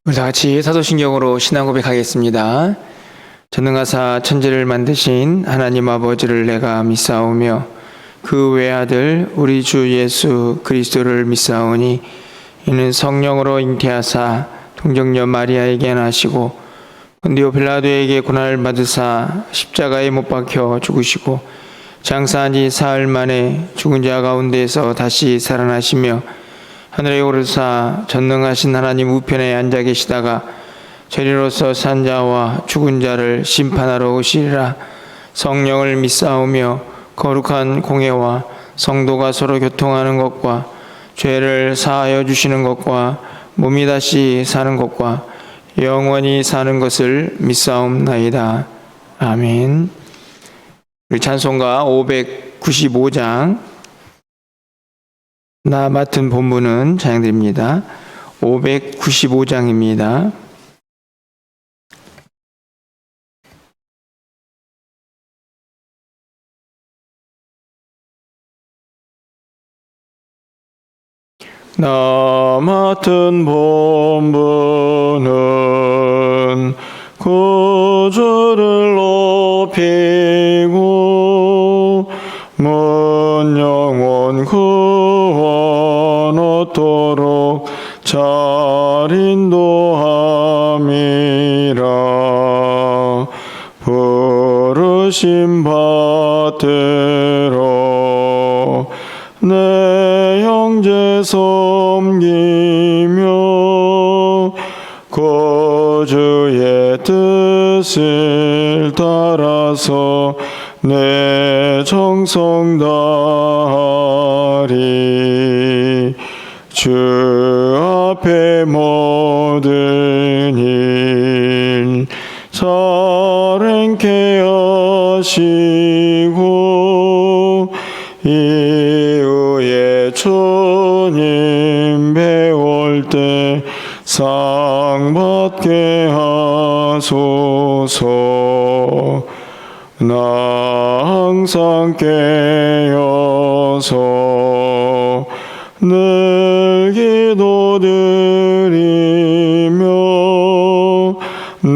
우리 다 같이 사도신경으로 신앙 고백하겠습니다. 전능하사 천지를 만드신 하나님 아버지를 내가 믿사오며 그 외아들 우리 주 예수 그리스도를 믿사오니 이는 성령으로 잉태하사 동정녀 마리아에게 나시고 본디오 빌라도에게 고난을 받으사 십자가에 못 박혀 죽으시고 장사한 지 사흘 만에 죽은 자 가운데서 다시 살아나시며 하늘에 오르사 전능하신 하나님 우편에 앉아 계시다가 저리로서 산 자와 죽은 자를 심판하러 오시리라. 성령을 믿사오며 거룩한 공회와 성도가 서로 교통하는 것과 죄를 사하여 주시는 것과 몸이 다시 사는 것과 영원히 사는 것을 믿사옵나이다. 아멘. 우리 찬송가 595장 나 맡은 본문은 찬양드립니다. 595장입니다. 나 맡은 본분은 구주를 높이고 먼 영원 구원 얻도록 잘 인도함이라. 부르심 받들어 내 형제 섬기며 구주의 뜻을 따라서 내 정성 다하리. 주 앞에 모든 일 잘행케 하시고 이후에 주님 배울 때 상 받게 하소서. 나 항상 깨어서 늘 기도드리며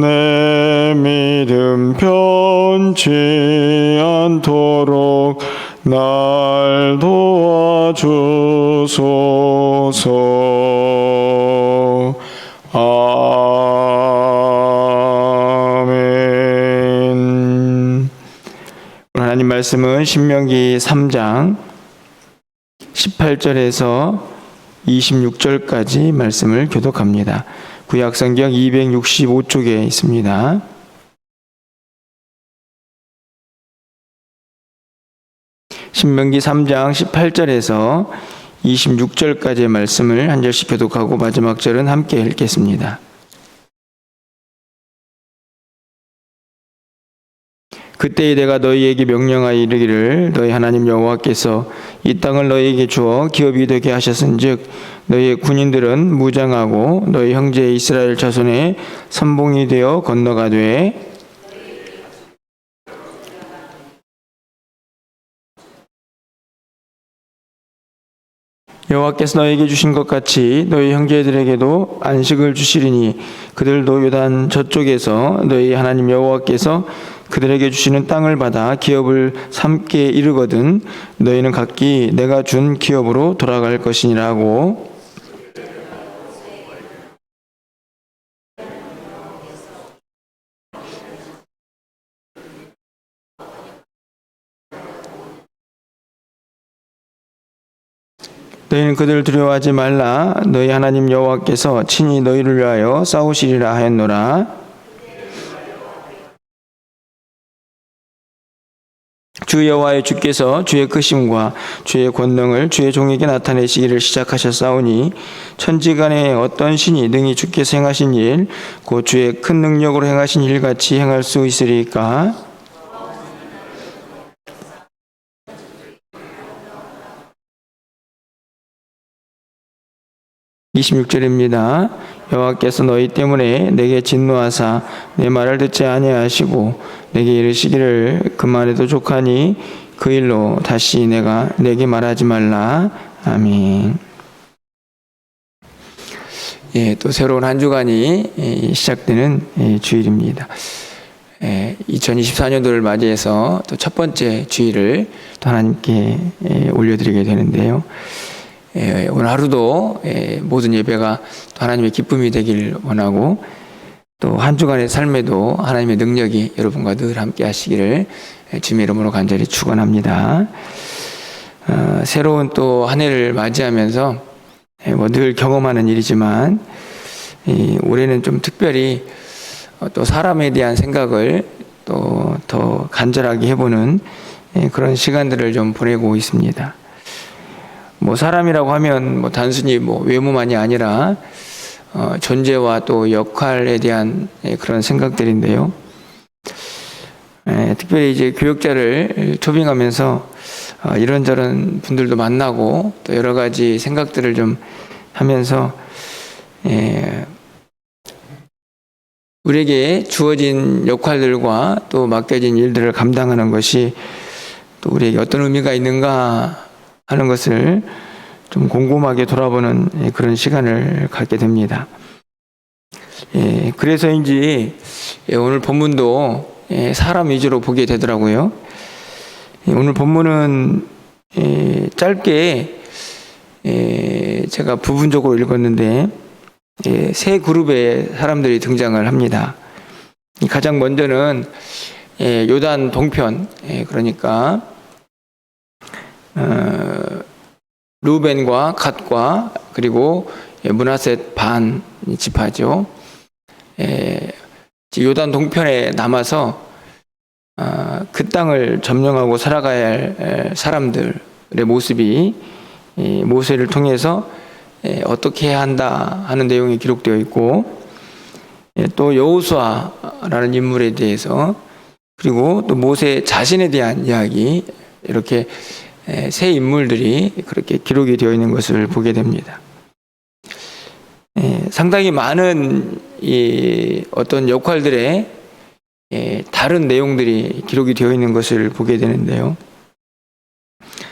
내 믿음 변치 않도록 날 도와주소서. 아멘. 하나님 말씀은 신명기 3장 18절에서 26절까지 말씀을 교독합니다. 구약성경 265쪽에 있습니다. 신명기 3장 18절에서 26절까지의 말씀을 한 절씩 교독하고 마지막 절은 함께 읽겠습니다. 그때에 내가 너희에게 명령하여 이르기를 너희 하나님 여호와께서 이 땅을 너희에게 주어 기업이 되게 하셨은즉 너희의 군인들은 무장하고 너희 형제 이스라엘 자손의 선봉이 되어 건너가되 여호와께서 너희에게 주신 것 같이 너희 형제들에게도 안식을 주시리니 그들도 요단 저쪽에서 너희 하나님 여호와께서 그들에게 주시는 땅을 받아 기업을 삼게 이르거든 너희는 각기 내가 준 기업으로 돌아갈 것이니라고. 너희는 그들을 두려워하지 말라. 너희 하나님 여호와께서 친히 너희를 위하여 싸우시리라 하였노라. 주 여호와의 주께서 주의 크심과 주의 권능을 주의 종에게 나타내시기를 시작하셨사오니 천지간에 어떤 신이 능히 주께서 행하신 일 곧 주의 큰 능력으로 행하신 일같이 행할 수 있으리까. 26절입니다. 여호와께서 너희 때문에 내게 진노하사 내 말을 듣지 아니하시고 내게 이르시기를 그만해도 족하니 그 일로 다시 내게 말하지 말라. 아멘. 또 새로운 한 주간이 시작되는 주일입니다. 2024년도를 맞이해서 또 첫 번째 주일을 또 하나님께 올려드리게 되는데요. 오늘 하루도 모든 예배가 또 하나님의 기쁨이 되길 원하고, 또 한 주간의 삶에도 하나님의 능력이 여러분과 늘 함께 하시기를 주님의 이름으로 간절히 축원합니다. 새로운 또 한 해를 맞이하면서 늘 경험하는 일이지만 올해는 좀 특별히 또 사람에 대한 생각을 또 더 간절하게 해보는 그런 시간들을 좀 보내고 있습니다. 사람이라고 하면 단순히 외모만이 아니라 존재와 또 역할에 대한 그런 생각들인데요. 특별히 이제 교역자를 초빙하면서 이런저런 분들도 만나고 또 여러 가지 생각들을 좀 하면서 우리에게 주어진 역할들과 또 맡겨진 일들을 감당하는 것이 또 우리에게 어떤 의미가 있는가 하는 것을 좀 곰곰하게 돌아보는 그런 시간을 갖게 됩니다. 그래서인지 오늘 본문도 사람 위주로 보게 되더라고요. 오늘 본문은 짧게 제가 부분적으로 읽었는데 세 그룹의 사람들이 등장을 합니다. 가장 먼저는 요단 동편, 그러니까 루벤과 갓과 그리고 므낫셋 반 지파죠. 요단 동편에 남아서 그 땅을 점령하고 살아가야 할 사람들의 모습이 모세를 통해서 어떻게 해야 한다 하는 내용이 기록되어 있고, 또 여호수아라는 인물에 대해서, 그리고 또 모세 자신에 대한 이야기, 이렇게 세 인물들이 그렇게 기록이 되어 있는 것을 보게 됩니다. 상당히 많은 어떤 역할들의 다른 내용들이 기록이 되어 있는 것을 보게 되는데요.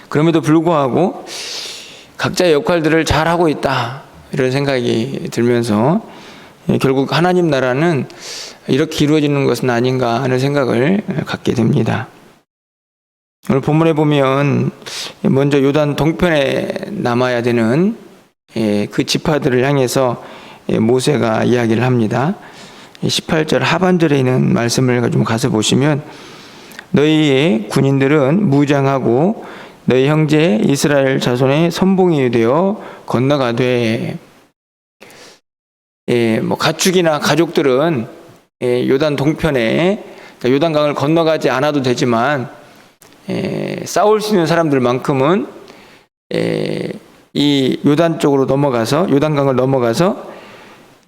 그럼에도 불구하고 각자의 역할들을 잘 하고 있다, 이런 생각이 들면서 결국 하나님 나라는 이렇게 이루어지는 것은 아닌가 하는 생각을 갖게 됩니다. 오늘 본문에 보면 먼저 요단 동편에 남아야 되는 그 지파들을 향해서 모세가 이야기를 합니다. 18절 하반절에 있는 말씀을 좀 가서 보시면, 너희의 군인들은 무장하고 너희 형제 이스라엘 자손의 선봉이 되어 건너가되, 가축이나 가족들은 요단 동편에, 그러니까 요단강을 건너가지 않아도 되지만 싸울 수 있는 사람들만큼은 이 요단 쪽으로 넘어가서, 요단강을 넘어가서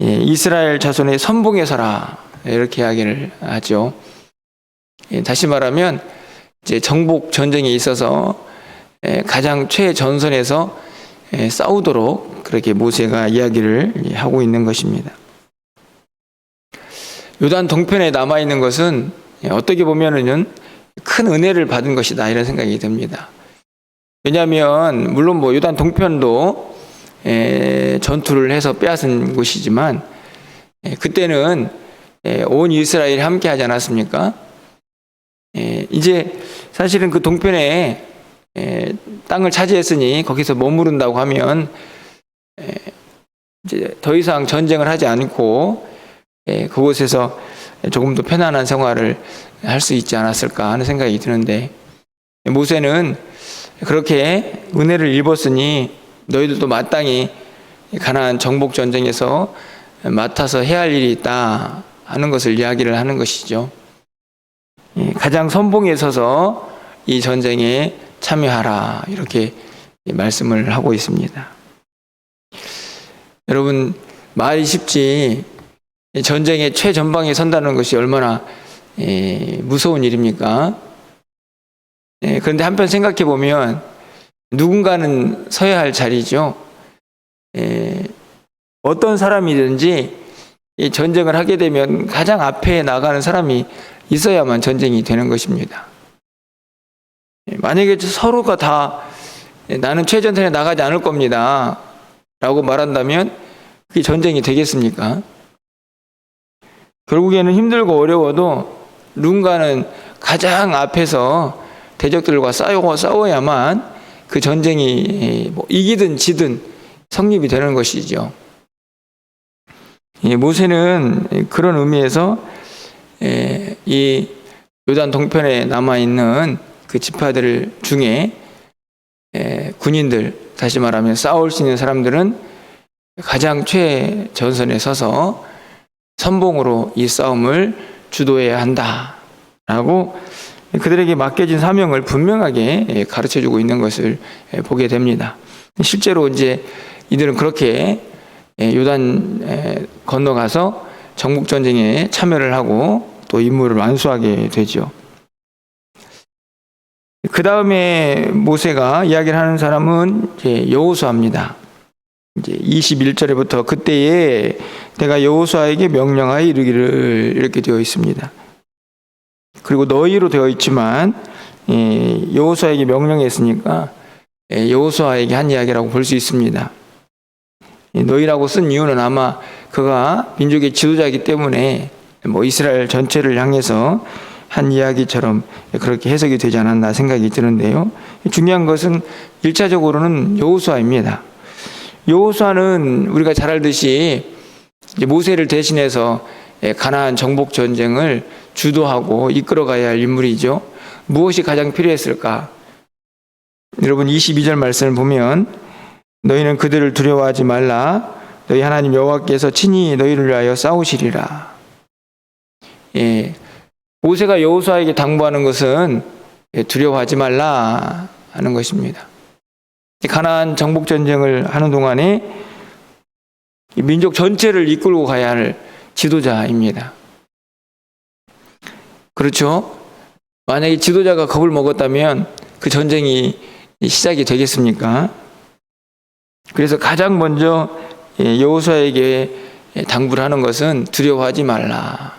이스라엘 자손의 선봉에 서라, 이렇게 이야기를 하죠. 다시 말하면 이제 정복 전쟁에 있어서 가장 최전선에서 싸우도록 그렇게 모세가 이야기를 하고 있는 것입니다. 요단 동편에 남아 있는 것은 어떻게 보면은 큰 은혜를 받은 것이다, 이런 생각이 듭니다. 왜냐하면 물론 요단 동편도 전투를 해서 빼앗은 곳이지만 그때는 온 이스라엘이 함께 하지 않았습니까? 이제 사실은 그 동편에 땅을 차지했으니 거기서 머무른다고 하면 이제 더 이상 전쟁을 하지 않고 그곳에서 조금 더 편안한 생활을 할 수 있지 않았을까 하는 생각이 드는데, 모세는 그렇게 은혜를 입었으니 너희들도 마땅히 가나안 정복 전쟁에서 맡아서 해야 할 일이 있다 하는 것을 이야기를 하는 것이죠. 가장 선봉에 서서 이 전쟁에 참여하라, 이렇게 말씀을 하고 있습니다. 여러분, 말이 쉽지 전쟁의 최전방에 선다는 것이 얼마나 무서운 일입니까? 그런데 한편 생각해 보면 누군가는 서야 할 자리죠. 어떤 사람이든지 이 전쟁을 하게 되면 가장 앞에 나가는 사람이 있어야만 전쟁이 되는 것입니다. 만약에 서로가 다 나는 최전선에 나가지 않을 겁니다 라고 말한다면 그게 전쟁이 되겠습니까? 결국에는 힘들고 어려워도 누군가는 가장 앞에서 대적들과 싸워야만 그 전쟁이 이기든 지든 성립이 되는 것이죠. 모세는 그런 의미에서 이 요단 동편에 남아있는 그 지파들 중에 군인들, 다시 말하면 싸울 수 있는 사람들은 가장 최전선에 서서 선봉으로 이 싸움을 주도해야 한다라고 그들에게 맡겨진 사명을 분명하게 가르쳐주고 있는 것을 보게 됩니다. 실제로 이제 이들은 그렇게 요단 건너가서 정복전쟁에 참여를 하고 또 임무를 완수하게 되죠. 그 다음에 모세가 이야기를 하는 사람은 이제 여호수아입니다. 이제 21절에부터 그때에 내가 여호수아에게 명령하여 이르기를 이렇게 되어 있습니다. 그리고 너희로 되어 있지만 여호수아에게 명령했으니까 여호수아에게 한 이야기라고 볼 수 있습니다. 너희라고 쓴 이유는 아마 그가 민족의 지도자이기 때문에 이스라엘 전체를 향해서 한 이야기처럼 그렇게 해석이 되지 않았나 생각이 드는데요. 중요한 것은 1차적으로는 여호수아입니다. 여호수아는 우리가 잘 알듯이 모세를 대신해서 가나안 정복 전쟁을 주도하고 이끌어가야 할 인물이죠. 무엇이 가장 필요했을까? 여러분 22절 말씀을 보면 너희는 그들을 두려워하지 말라. 너희 하나님 여호와께서 친히 너희를 위하여 싸우시리라. 모세가 여호수아에게 당부하는 것은 두려워하지 말라 하는 것입니다. 가나안 정복 전쟁을 하는 동안에 민족 전체를 이끌고 가야 할 지도자입니다. 그렇죠? 만약에 지도자가 겁을 먹었다면 그 전쟁이 시작이 되겠습니까? 그래서 가장 먼저 여호수아에게 당부를 하는 것은 두려워하지 말라.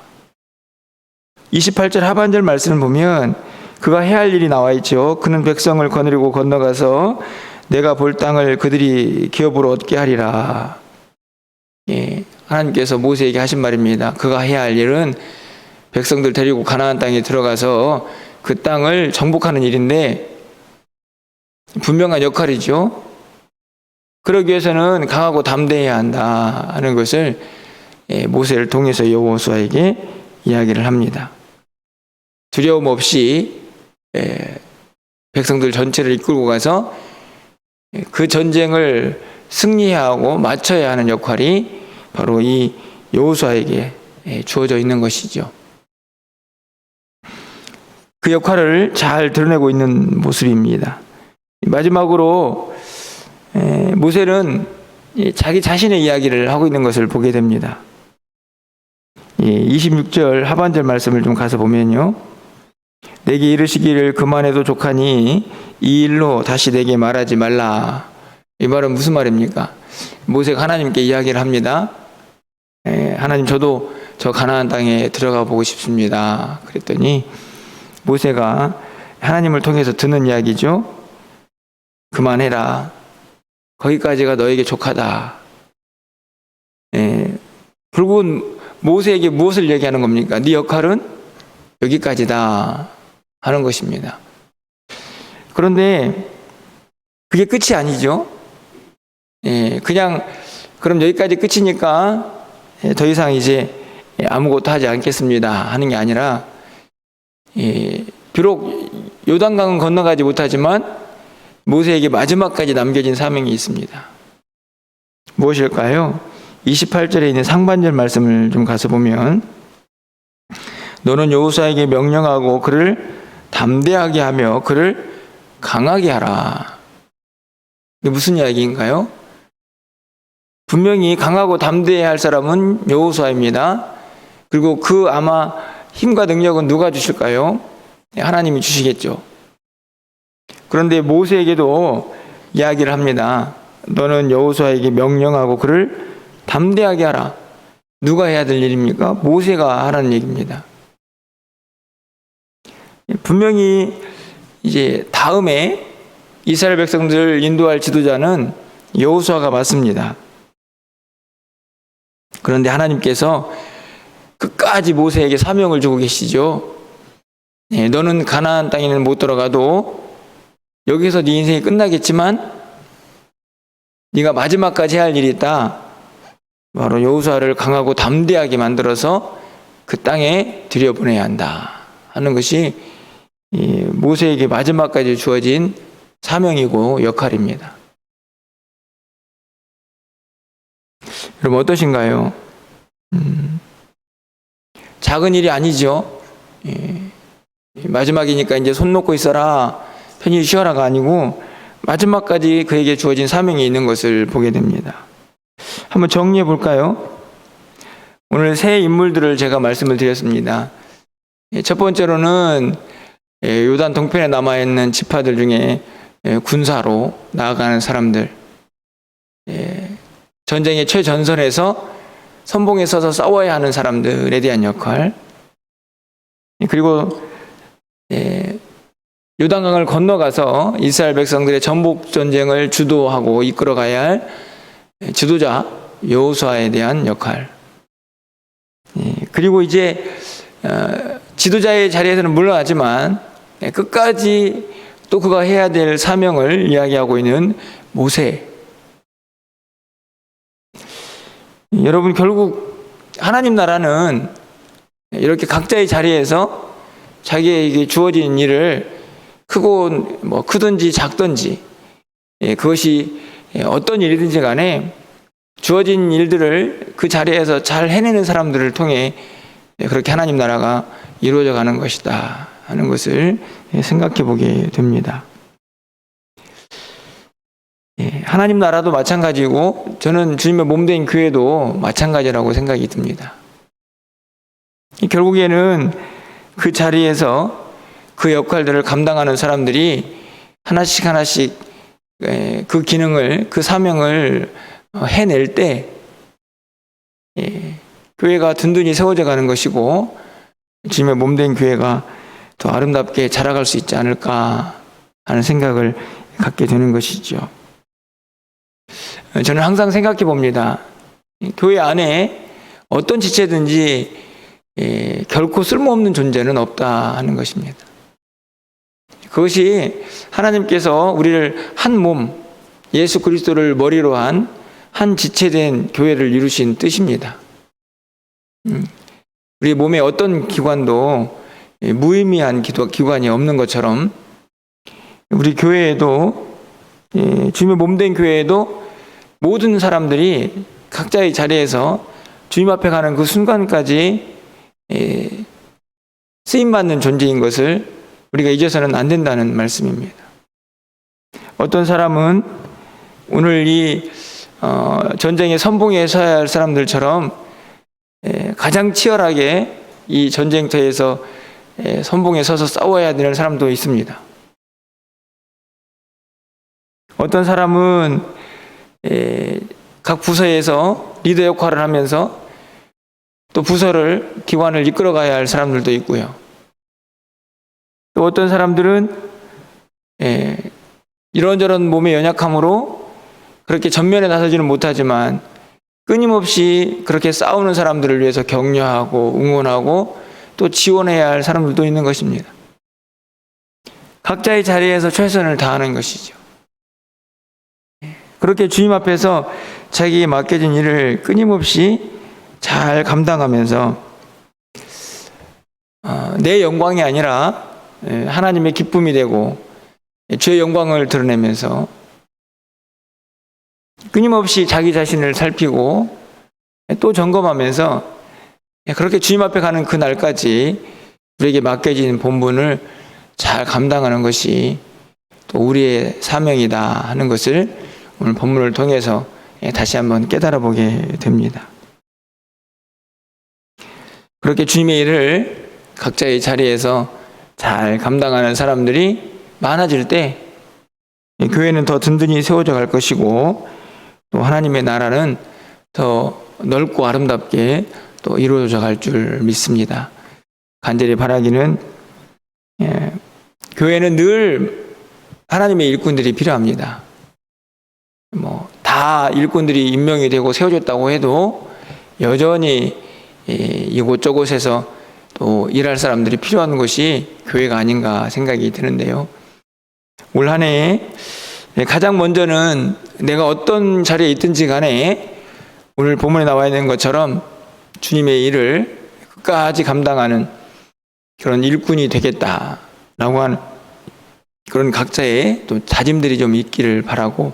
28절 하반절 말씀을 보면 그가 해야 할 일이 나와 있죠. 그는 백성을 거느리고 건너가서 내가 볼 땅을 그들이 기업으로 얻게 하리라. 하나님께서 모세에게 하신 말입니다. 그가 해야 할 일은 백성들 데리고 가나안 땅에 들어가서 그 땅을 정복하는 일인데 분명한 역할이죠. 그러기 위해서는 강하고 담대해야 한다 하는 것을 모세를 통해서 여호수아에게 이야기를 합니다. 두려움 없이 백성들 전체를 이끌고 가서 그 전쟁을 승리하고 마쳐야 하는 역할이 바로 이 여호수아에게 주어져 있는 것이죠. 그 역할을 잘 드러내고 있는 모습입니다. 마지막으로 모세는 자기 자신의 이야기를 하고 있는 것을 보게 됩니다. 26절 하반절 말씀을 좀 가서 보면요. 내게 이르시기를 그만해도 족하니 이 일로 다시 내게 말하지 말라. 이 말은 무슨 말입니까? 모세가 하나님께 이야기를 합니다. 하나님 저도 저 가나안 땅에 들어가 보고 싶습니다. 그랬더니 모세가 하나님을 통해서 듣는 이야기죠. 그만해라. 거기까지가 너에게 족하다. 결국은 모세에게 무엇을 얘기하는 겁니까? 네 역할은 여기까지다 하는 것입니다. 그런데 그게 끝이 아니죠. 그냥 그럼 여기까지 끝이니까 더 이상 이제 아무것도 하지 않겠습니다 하는 게 아니라 비록 요단강은 건너가지 못하지만 모세에게 마지막까지 남겨진 사명이 있습니다. 무엇일까요? 28절에 있는 상반절 말씀을 좀 가서 보면 너는 여호수아에게 명령하고 그를 담대하게 하며 그를 강하게 하라. 이게 무슨 이야기인가요? 분명히 강하고 담대해야 할 사람은 여호수아입니다. 그리고 그 아마 힘과 능력은 누가 주실까요? 하나님이 주시겠죠. 그런데 모세에게도 이야기를 합니다. 너는 여호수아에게 명령하고 그를 담대하게 하라. 누가 해야 될 일입니까? 모세가 하라는 얘기입니다. 분명히 이제 다음에 이스라엘 백성들을 인도할 지도자는 여호수아가 맞습니다. 그런데 하나님께서 끝까지 모세에게 사명을 주고 계시죠. 너는 가나안 땅에는 못 들어가도 여기서 네 인생이 끝나겠지만 네가 마지막까지 해야 할 일이 있다. 바로 여호수아를 강하고 담대하게 만들어서 그 땅에 들여보내야 한다 하는 것이 모세에게 마지막까지 주어진 사명이고 역할입니다. 여러분 어떠신가요? 작은 일이 아니죠. 마지막이니까 이제 손 놓고 있어라, 편히 쉬어라가 아니고 마지막까지 그에게 주어진 사명이 있는 것을 보게 됩니다. 한번 정리해 볼까요? 오늘 세 인물들을 제가 말씀을 드렸습니다. 첫 번째로는 요단 동편에 남아있는 지파들 중에 군사로 나아가는 사람들, 전쟁의 최전선에서 선봉에 서서 싸워야 하는 사람들에 대한 역할, 그리고 요단강을 건너가서 이스라엘 백성들의 전복 전쟁을 주도하고 이끌어가야 할 지도자 여호수아에 대한 역할, 그리고 이제 지도자의 자리에서는 물러나지만 끝까지 또 그가 해야 될 사명을 이야기하고 있는 모세. 여러분 결국 하나님 나라는 이렇게 각자의 자리에서 자기에게 주어진 일을 크든지 작든지 그것이 어떤 일이든지 간에 주어진 일들을 그 자리에서 잘 해내는 사람들을 통해 그렇게 하나님 나라가 이루어져 가는 것이다 하는 것을 생각해 보게 됩니다. 하나님 나라도 마찬가지고 저는 주님의 몸된 교회도 마찬가지라고 생각이 듭니다. 결국에는 그 자리에서 그 역할들을 감당하는 사람들이 하나씩 그 기능을, 그 사명을 해낼 때 교회가 든든히 세워져 가는 것이고 주님의 몸된 교회가 더 아름답게 자라갈 수 있지 않을까 하는 생각을 갖게 되는 것이죠. 저는 항상 생각해 봅니다. 교회 안에 어떤 지체든지 결코 쓸모없는 존재는 없다 하는 것입니다. 그것이 하나님께서 우리를 한 몸, 예수 그리스도를 머리로 한 지체된 교회를 이루신 뜻입니다. 우리 몸의 어떤 기관도 무의미한 기관이 없는 것처럼 우리 교회에도, 주님의 몸된 교회에도 모든 사람들이 각자의 자리에서 주님 앞에 가는 그 순간까지 쓰임받는 존재인 것을 우리가 잊어서는 안 된다는 말씀입니다. 어떤 사람은 오늘 이 전쟁의 선봉에 서야 할 사람들처럼 가장 치열하게 이 전쟁터에서 선봉에 서서 싸워야 되는 사람도 있습니다. 어떤 사람은 각 부서에서 리더 역할을 하면서 또 기관을 이끌어가야 할 사람들도 있고요. 또 어떤 사람들은 이런저런 몸의 연약함으로 그렇게 전면에 나서지는 못하지만 끊임없이 그렇게 싸우는 사람들을 위해서 격려하고 응원하고 또 지원해야 할 사람들도 있는 것입니다. 각자의 자리에서 최선을 다하는 것이죠. 그렇게 주님 앞에서 자기에게 맡겨진 일을 끊임없이 잘 감당하면서 내 영광이 아니라 하나님의 기쁨이 되고 주의 영광을 드러내면서 끊임없이 자기 자신을 살피고 또 점검하면서 그렇게 주님 앞에 가는 그 날까지 우리에게 맡겨진 본분을 잘 감당하는 것이 또 우리의 사명이다 하는 것을 오늘 본문을 통해서 다시 한번 깨달아 보게 됩니다. 그렇게 주님의 일을 각자의 자리에서 잘 감당하는 사람들이 많아질 때 교회는 더 든든히 세워져 갈 것이고 또 하나님의 나라는 더 넓고 아름답게 또 이루어져 갈 줄 믿습니다. 간절히 바라기는 교회는 늘 하나님의 일꾼들이 필요합니다. 다 일꾼들이 임명이 되고 세워졌다고 해도 여전히 이곳저곳에서 또 일할 사람들이 필요한 곳이 교회가 아닌가 생각이 드는데요. 올 한 해 가장 먼저는 내가 어떤 자리에 있든지 간에 오늘 본문에 나와 있는 것처럼 주님의 일을 끝까지 감당하는 그런 일꾼이 되겠다라고 하는 그런 각자의 또 다짐들이 좀 있기를 바라고,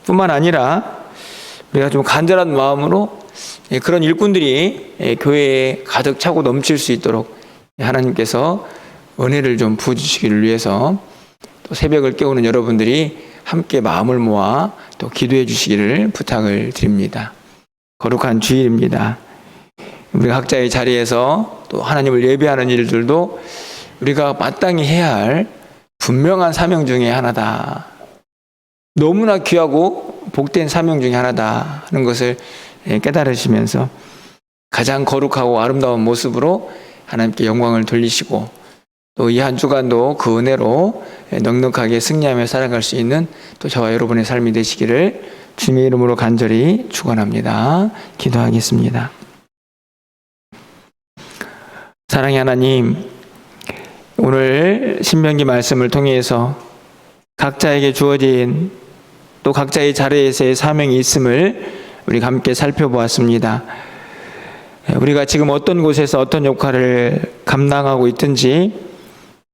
뿐만 아니라 우리가 좀 간절한 마음으로 그런 일꾼들이 교회에 가득 차고 넘칠 수 있도록 하나님께서 은혜를 좀 부어주시기를 위해서 또 새벽을 깨우는 여러분들이 함께 마음을 모아 또 기도해 주시기를 부탁을 드립니다. 거룩한 주일입니다. 우리가 각자의 자리에서 또 하나님을 예배하는 일들도 우리가 마땅히 해야 할 분명한 사명 중에 하나다. 너무나 귀하고 복된 사명 중에 하나다 하는 것을 깨달으시면서 가장 거룩하고 아름다운 모습으로 하나님께 영광을 돌리시고, 또 이 한 주간도 그 은혜로 넉넉하게 승리하며 살아갈 수 있는 또 저와 여러분의 삶이 되시기를 주님의 이름으로 간절히 축원합니다. 기도하겠습니다. 사랑의 하나님, 오늘 신명기 말씀을 통해서 각자에게 주어진 또 각자의 자리에서의 사명이 있음을 우리가 함께 살펴보았습니다. 우리가 지금 어떤 곳에서 어떤 역할을 감당하고 있든지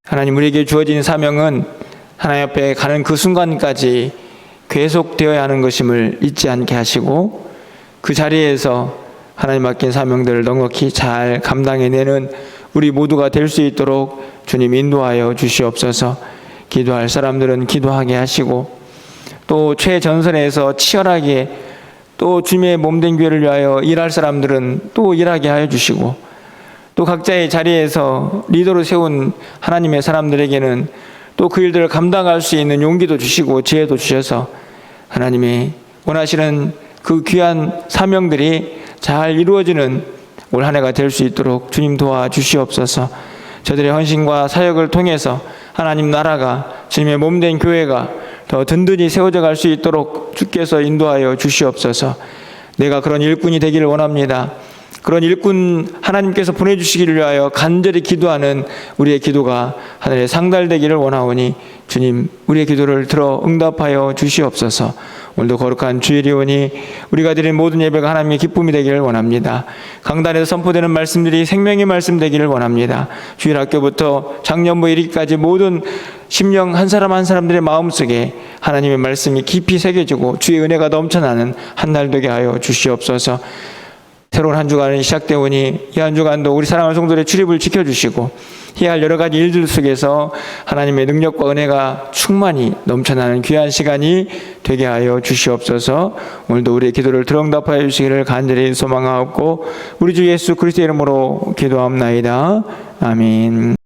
하나님, 우리에게 주어진 사명은 하나님 앞에 가는 그 순간까지 계속되어야 하는 것임을 잊지 않게 하시고, 그 자리에서 하나님 맡긴 사명들을 넉넉히 잘 감당해내는 우리 모두가 될 수 있도록 주님 인도하여 주시옵소서. 기도할 사람들은 기도하게 하시고, 또 최전선에서 치열하게 또 주님의 몸된 교회를 위하여 일할 사람들은 또 일하게 하여 주시고, 또 각자의 자리에서 리더로 세운 하나님의 사람들에게는 또 그 일들을 감당할 수 있는 용기도 주시고 지혜도 주셔서 하나님이 원하시는 그 귀한 사명들이 잘 이루어지는 올 한 해가 될 수 있도록 주님 도와주시옵소서. 저들의 헌신과 사역을 통해서 하나님 나라가, 주님의 몸된 교회가 더 든든히 세워져 갈 수 있도록 주께서 인도하여 주시옵소서. 내가 그런 일꾼이 되기를 원합니다. 그런 일꾼 하나님께서 보내주시기를 위하여 간절히 기도하는 우리의 기도가 하늘에 상달되기를 원하오니 주님, 우리의 기도를 들어 응답하여 주시옵소서. 오늘도 거룩한 주일이 오니 우리가 드린 모든 예배가 하나님의 기쁨이 되기를 원합니다. 강단에서 선포되는 말씀들이 생명의 말씀 되기를 원합니다. 주일 학교부터 작년부 이르기까지 모든 심령 한 사람 한 사람들의 마음속에 하나님의 말씀이 깊이 새겨지고 주의 은혜가 넘쳐나는 한 날 되게 하여 주시옵소서. 새로운 한 주간이 시작되오니 이 한 주간도 우리 사랑하는 성도들의 출입을 지켜주시고 해야 할 여러 가지 일들 속에서 하나님의 능력과 은혜가 충만히 넘쳐나는 귀한 시간이 되게 하여 주시옵소서. 오늘도 우리의 기도를 들응답하여 주시기를 간절히 소망하옵고 우리 주 예수 그리스도의 이름으로 기도합나이다. 아멘.